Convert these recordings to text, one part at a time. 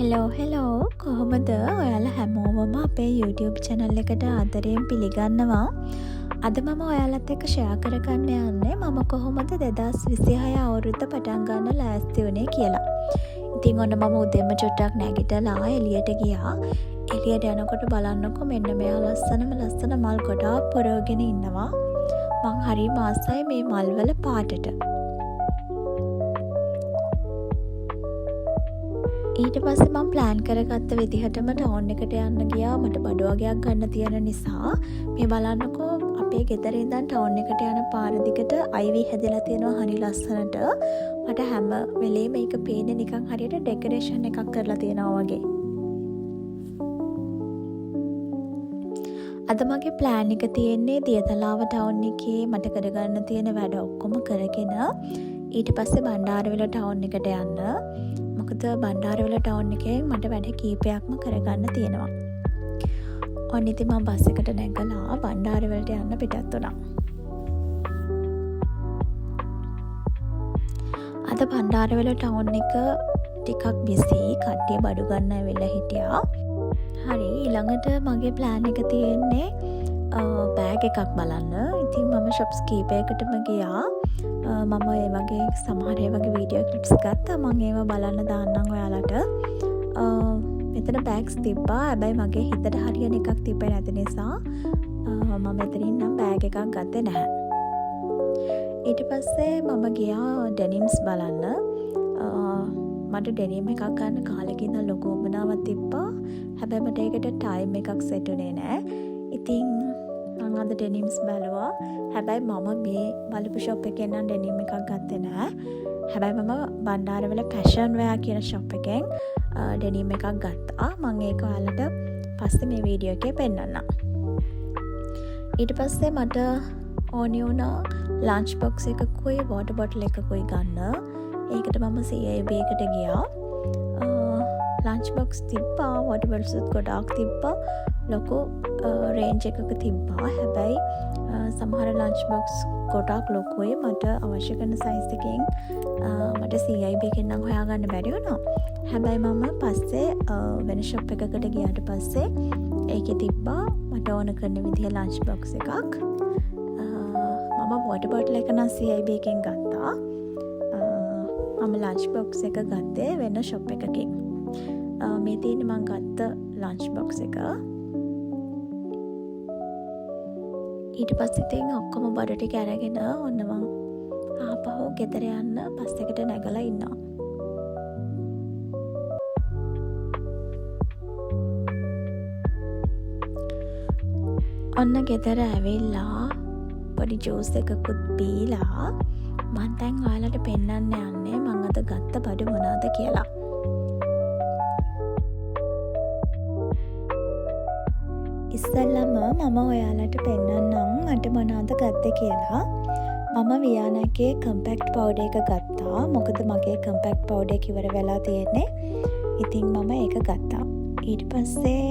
Hello කොහොමද ඔයාලා හැමෝමම අපේ YouTube channel එකට ආදරයෙන් පිළිගන්නවා. අද මම ඔයාලත් එක්ක ෂෙයා කරගන්න යන්නේ මම කොහොමද 2026 අවුරුද්ද පටන් ගන්න ලෑස්ති වුණේ කියලා. ඉතින් ඔන්න මම උදේම චුට්ටක් නැගිටලා එළියට ගියා. එළියට යනකොට බලන්නකො මෙන්න මෙයා ලස්සන මල් ගොඩාක් පොරවගෙන ඉන්නවා. මං හරිම ආසයි මේ මල්වල පාටට. ඊට පස්සේ මම ප්ලෑන් කරගත්ත විදිහටම ටවුන් එකට යන්න ගියා. මට බඩු වගයක් ගන්න තියෙන නිසා මේ බලන්නකෝ අපේ ගෙදර ඉඳන් ටවුන් එකට යන පාර දිගට අයිවි හැදලා තියෙනවා හරි ලස්සනට. මට හැම වෙලේම මේක පේන්නේ නිකන් හරියට ඩෙකොරේෂන් එකක් කරලා තියෙනවා වගේ. අද මගේ ප්ලෑන් එක තියෙන්නේ දියතලාව ටවුන් එකේ මට කරගන්න තියෙන වැඩ ඔක්කොම කරගෙන ඊට පස්සේ බණ්ඩාරවිල ටවුන් එකට යන්න. මොකද බණ්ඩාරවිල ටවුන් එකේ මට වැඩ කීපයක්ම කරගන්න තියෙනවා. ඔන්න ඉතින් මම බස් එකට නැගලා බණ්ඩාරවිලට යන්න පිටත් වුණා. අද බණ්ඩාරවිල ටවුන් එක ටිකක් බිසි. කට්ටිය බඩු ගන්න ඇවිල්ලා හිටියා. හරි ඊළඟට මගේ ප්ලෑන් එක තියෙන්නේ බෑග් එකක් බලන්න. ඉතින් මම ෂොප්ස් කීපයකටම ගියා. මම ඒ වගේ සමහර ඒ වගේ වීඩියෝ ක්ලිප්ස් ගත්තා. මම ඒවා බලන්න දාන්නම් ඔයාලට. මෙතන බෑග්ස් තිබ්බා. හැබැයි මගේ හිතට හරියන එකක් තිබ්බේ නැති නිසා මම මෙතනින් නම් බෑග් එකක් ගත්තේ නැහැ. ඊට පස්සේ මම ගියා ඩෙනිම්ස් බලන්න. මට ඩෙනිම් එකක් ගන්න කාලෙක ඉඳන් ලොකු උවමනාවක් තිබ්බා. හැබැයි මට ඒකට ටයිම් එකක් සෙට් උනේ නැහැ. ඉතින් මම අද ඩෙනිම්ස් බැලුවා. හැබැයි මම මේ බලපු ෂොප් එකෙන් නම් ඩෙනිම් එකක් ගත්තේ නැහැ. හැබැයි මම බණ්ඩාරවිල ෆැෂන් වෙයා කියන ෂොප් එකෙන් ඩෙනිම් එකක් ගත්තා. මම ඒක ඔයාලට පස්සේ මේ වීඩියෝ එකේ පෙන්නන්නම්. ඊට පස්සේ මට ඕනි වුණා ලන්ච් බොක්ස් එකකුයි වෝටර් බොටල් එකකුයි ගන්න. ඒකට මම CIB එකට ගියා. ලන්ච් බොක්ස් තිබ්බා, වෝටර් බොටල්ස් ගොඩාක් තිබ්බා. ලොකු රේන්ජ් එකක තිබ්බා. හැබැයි සමහර ලන්ච් බොක්ස් ගොඩාක් ලොකුයි. මට අවශ්‍ය කරන සයිස් එකෙන් මට CIB එකෙන් නම් හොයාගන්න බැරි වුණා. හැබැයි මම පස්සේ වෙන ෂොප් එකකට ගියාට පස්සේ ඒකේ තිබ්බා මට ඕන කරන විදිහ ලන්ච් බොක්ස් එකක්. මම වෝටර් බොටල් එක නම් CIB එකෙන් ගත්තා. මම ලන්ච් බොක්ස් එක ගත්තේ වෙන ෂොප් එකකින්. මේ තියෙන්නේ මම ගත්ත ලන්ච් බොක්ස් එක. ඊට පස්සේ ඉතින් ඔක්කොම බඩු ටික අරගෙන ඔන්න මං ආපහු ගෙදර යන්න බස් එකට නැගලා ඉන්නවා. ඔන්න ගෙදර ඇවිල්ලා පොඩි ජූස් එකකුත් බීලා මං දැන් ඔයාලට පෙන්නන්න යන්නේ මං අද ගත්ත බඩු මොනවද කියලා. ඉස්සෙල්ලම මම ඔයාලට පෙන්නන්නම් මට මොනවද ගත්තේ කියලා. මම වියානගේ කම්පැක්ට් පවුඩර් එක ගත්තා. මොකද මගේ කම්පැක්ට් පවුඩර් එක ඉවර වෙලා තියෙන්නේ. ඉතින් මම ඒක ගත්තා. ඊට පස්සේ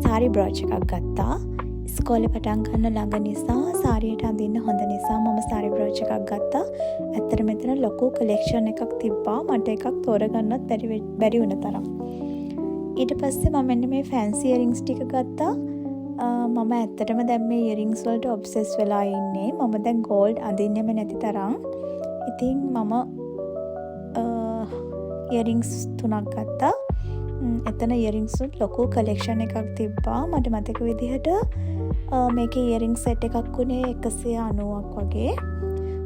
සාරි බ්‍රෝච් එකක් ගත්තා. ඉස්කෝලේ පටන් ගන්න ළඟ නිසා සාරියට අඳින්න හොඳ නිසා මම සාරි බ්‍රෝච් එකක් ගත්තා. ඇත්තට මෙතන ලොකු කලෙක්ෂන් එකක් තිබ්බා. මට එකක් තෝරගන්නත් බැරි වුණ තරම්. ඊට පස්සේ මම මෙන්න මේ ෆැන්සි ඉයරින්ග්ස් ටික ගත්තා. මම ඇත්තටම දැන් මේ ඉයරින්ග්ස් වලට ඔබ්සෙස් වෙලා ඉන්නේ. මම දැන් ගෝල්ඩ් අඳින්නෙම නැති තරම්. ඉතින් මම ඉයරින්ග්ස් 3ක් ගත්තා. එතන ඉයරින්ග්ස් ලොකු කලෙක්ෂන් එකක් තිබ්බා. මට මතක විදිහට මේකේ ඉයරින්ග් සෙට් එකක් වුණේ 190ක් වගේ.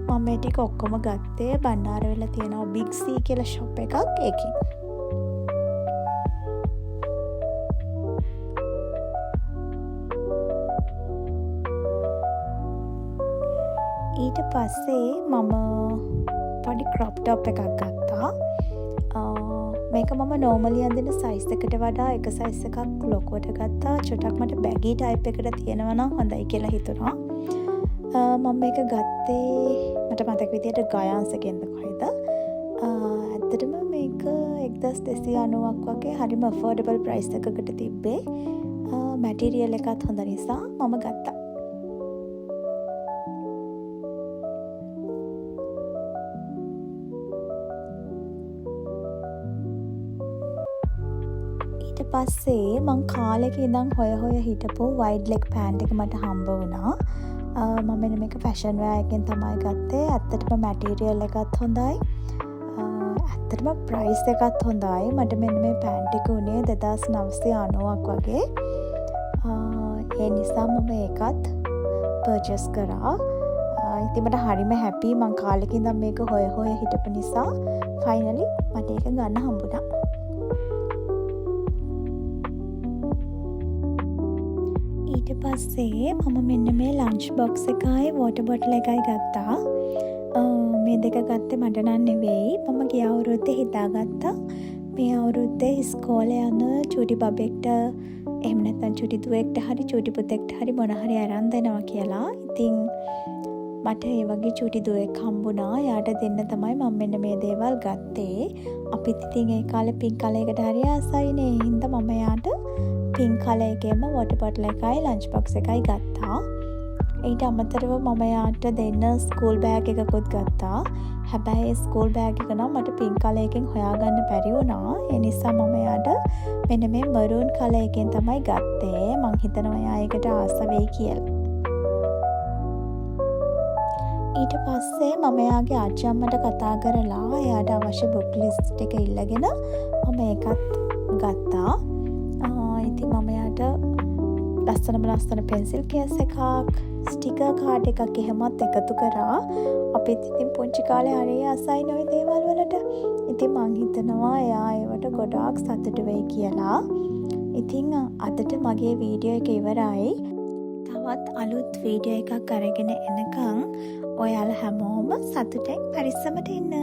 මම මේ ටික ඔක්කොම ගත්තේ බණ්ඩාරවිල තියෙනවා බිග් සී කියලා ෂොප් එකක් ඒකෙන්. ඊට පස්සේ මම පොඩි ක්‍රොප් ටොප් එකක් ගත්තා. මේක මම නෝමලි අඳින සයිස් එකට වඩා එක සයිස් එකක් ලොකුවට ගත්තා. චුට්ටක් මට බැගී ටයිප් එකට තියෙනවා නම් හොඳයි කියලා හිතුණා. මම මේක ගත්තේ මට මතක විදියට ගයාන්සකෙන්ද කොහෙද. ඇත්තටම මේක 1290ක් වගේ හරිම අෆෝඩබල් ප්‍රයිස් එකකට තිබ්බේ. මැටීරියල් එකත් හොඳ නිසා මම ගත්තා. ඊට පස්සේ මං කාලෙක ඉඳන් හොය හිටපු වයිඩ් ලෙග් පෑන්ට් එක මට හම්බ වුණා. මම මෙන්න මේක ෆැෂන් වෙයා එකෙන් තමයි ගත්තේ. ඇත්තටම මැටීරියල් එකත් හොඳයි. ඇත්තටම ප්‍රයිස් එකත් හොඳයි. මට මෙන්න මේ පෑන්ට් එක උනේ 2990ක් වගේ. ඒ නිසා මම ඒකත් පර්චේස් කරා. ඉතින් මට හරිම හැපි. මං කාලෙක ඉඳන් මේක හොය හිටපු නිසා ෆයිනලි මට ඒක ගන්න හම්බුණා. ඊට පස්සේ මම මෙන්න මේ ලන්ච් බොක්ස් එකයි වෝටර් බොටල් එකයි ගත්තා. මේ දෙක ගත්තේ මට නම් නෙවෙයි. මම ගිය අවුරුද්දේ හිතාගත්තා මේ අවුරුද්දේ ඉස්කෝලේ යන චූටි බබෙක්ට එහෙම නැත්නම් චූටි දුවෙක්ට හරි චූටි පුතෙක්ට හරි මොන හරි අරන් දෙනවා කියලා. ඉතින් මට ඒ වගේ චූටි දුවෙක් හම්බුණා. එයාට දෙන්න තමයි මම මෙන්න මේ දේවල් ගත්තේ. අපිත් ඉතින් ඒ කාලේ පින්ක් කලර් එකට හරි ආසයිනේ. ඒ හින්දා මම එයාට පින්ක් කලර් එකේම වෝටර් බොටල් එකයි ලන්ච් බොක්ස් එකයි ගත්තා. ඊට අමතරව මම එයාට දෙන්න ස්කූල් බෑග් එකකුත් ගත්තා. හැබැයි ස්කූල් බෑග් එක නම් මට පින්ක් කලර් එකෙන් හොයාගන්න බැරි වුණා. ඒ නිසා මම එයාට මෙන්න මේ මරූන් කලර් එකෙන් තමයි ගත්තේ. මං හිතනවා එයා ඒකට ආස වෙයි කියලා. ඊට පස්සේ මම එයාගේ ආච්චි අම්මට කතා කරලා එයාට අවශ්‍ය බුක් ලිස්ට් එක ඉල්ලගෙන මම ඒකත් ගත්තා. ඉතින් මම එයාට ලස්සන පෙන්සිල් කේස් එකක්, ස්ටිකර් කාඩ් එකක් එහෙමත් එකතු කරා. අපිත් ඉතින් පුංචි කාලේ හරිය ආසයිනේ ওই දේවල් වලට. ඉතින් මං හිතනවා එයා ඒවට ගොඩාක් සතුටු වෙයි කියලා. ඉතින් අදට මගේ වීඩියෝ එක ඉවරයි. තවත් අලුත් වීඩියෝ එකක් අරගෙන එනකන් ඔයාලා හැමෝම සතුටෙන් පරිස්සමට ඉන්න.